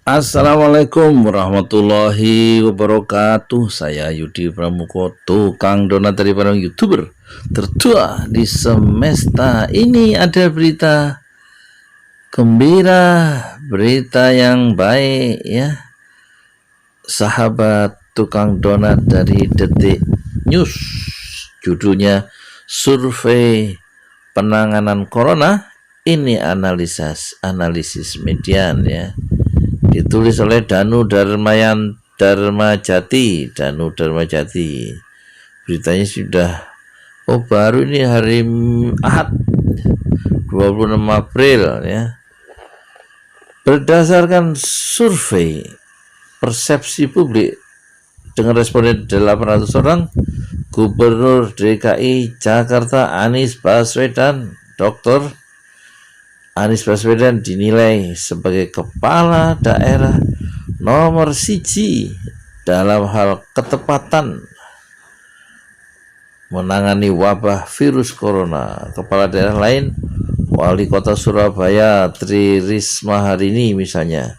Assalamualaikum warahmatullahi wabarakatuh. Saya Yudi Pramuko, tukang donat dari para YouTuber tertua di semesta. Ini ada berita gembira, berita yang baik ya. Sahabat tukang donat dari Detik News. Judulnya Survei Penanganan Corona. Ini analisis median ya. Ditulis oleh Danu Darmajati. Beritanya sudah baru ini hari Ahad 26 April ya. Berdasarkan survei persepsi publik dengan responden 800 orang, Gubernur DKI Jakarta Anies Baswedan, Dr. Anies Baswedan dinilai sebagai kepala daerah nomor 1 dalam hal ketepatan menangani wabah virus corona. Kepala daerah lain, Wali Kota Surabaya Tri Risma hari ini misalnya,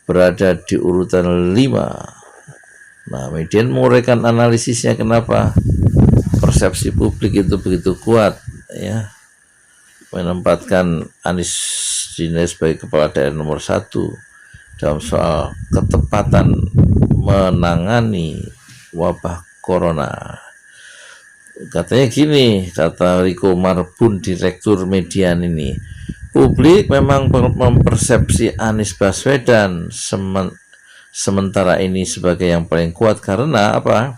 berada di urutan 5. Nah, median menguraikan analisisnya kenapa persepsi publik itu begitu kuat ya, menempatkan Anies dinilai sebagai kepala daerah nomor 1 dalam soal ketepatan menangani wabah corona. Katanya gini, kata Riko Marbun, direktur median ini, publik memang mempersepsi Anies Baswedan sementara ini sebagai yang paling kuat karena apa?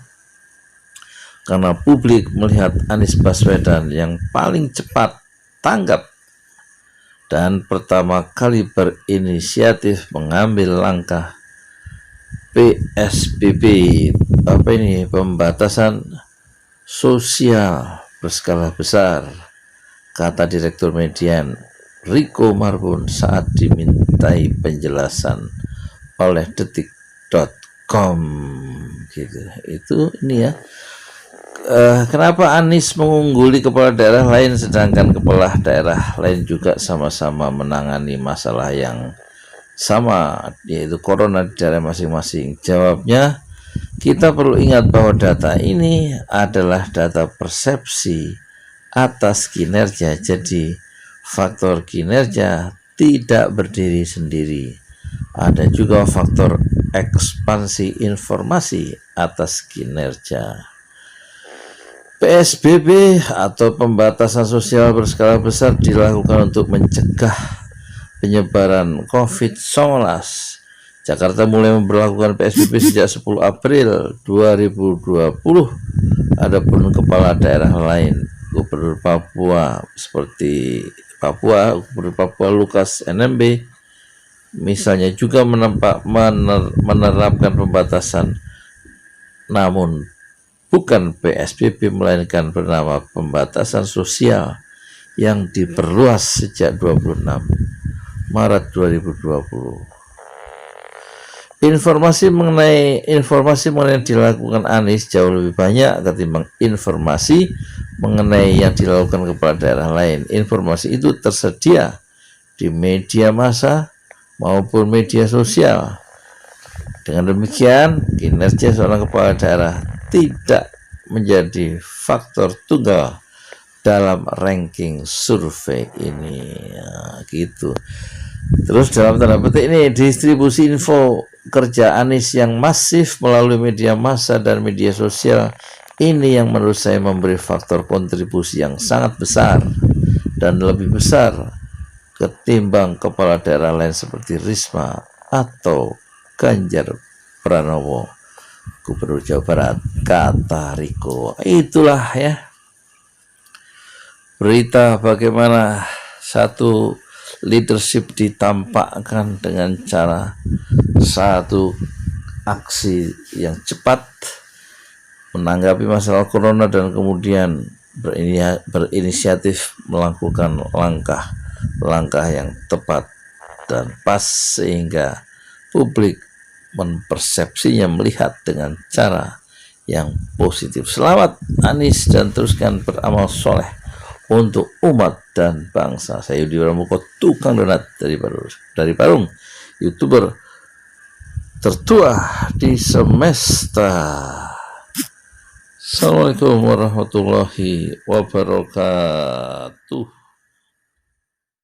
Karena publik melihat Anies Baswedan yang paling cepat tanggap dan pertama kali berinisiatif mengambil langkah PSBB, pembatasan sosial berskala besar, kata direktur median Riko Marbun saat dimintai penjelasan oleh detik.com gitu. Itu ini ya. Kenapa Anies mengungguli kepala daerah lain sedangkan kepala daerah lain juga sama-sama menangani masalah yang sama, yaitu corona di daerah masing-masing? Jawabnya, kita perlu ingat bahwa data ini adalah data persepsi atas kinerja. Jadi faktor kinerja tidak berdiri sendiri. Ada juga faktor ekspansi informasi atas kinerja. PSBB atau pembatasan sosial berskala besar dilakukan untuk mencegah penyebaran COVID-19. Jakarta mulai memberlakukan PSBB sejak 10 April 2020. Adapun kepala daerah lain, Gubernur Papua Gubernur Papua Lukas NMB misalnya juga menerapkan pembatasan, namun bukan PSBB melainkan bernama pembatasan sosial yang diperluas sejak 26 Maret 2020. Informasi mengenai dilakukan Anies jauh lebih banyak ketimbang informasi mengenai yang dilakukan kepala daerah lain. Informasi itu tersedia di media massa maupun media sosial. Dengan demikian, kinerja seorang kepala daerah tidak menjadi faktor tunggal dalam ranking survei ini ya, gitu. Terus dalam tanda petik ini, distribusi info kerja Anies yang masif melalui media massa dan media sosial ini yang menurut saya memberi faktor kontribusi yang sangat besar dan lebih besar ketimbang kepala daerah lain seperti Risma atau Ganjar Pranowo, Gubernur Jawa Barat, kata Riko. Itulah ya berita bagaimana satu leadership ditampakkan dengan cara satu aksi yang cepat menanggapi masalah corona dan kemudian berinisiatif melakukan langkah yang tepat dan pas sehingga publik mempersepsinya, melihat dengan cara yang positif. Selamat Anies dan teruskan beramal soleh untuk umat dan bangsa. Saya Yudi Pramuko, tukang donat dari Parung, YouTuber tertua di semesta. Assalamualaikum warahmatullahi wabarakatuh.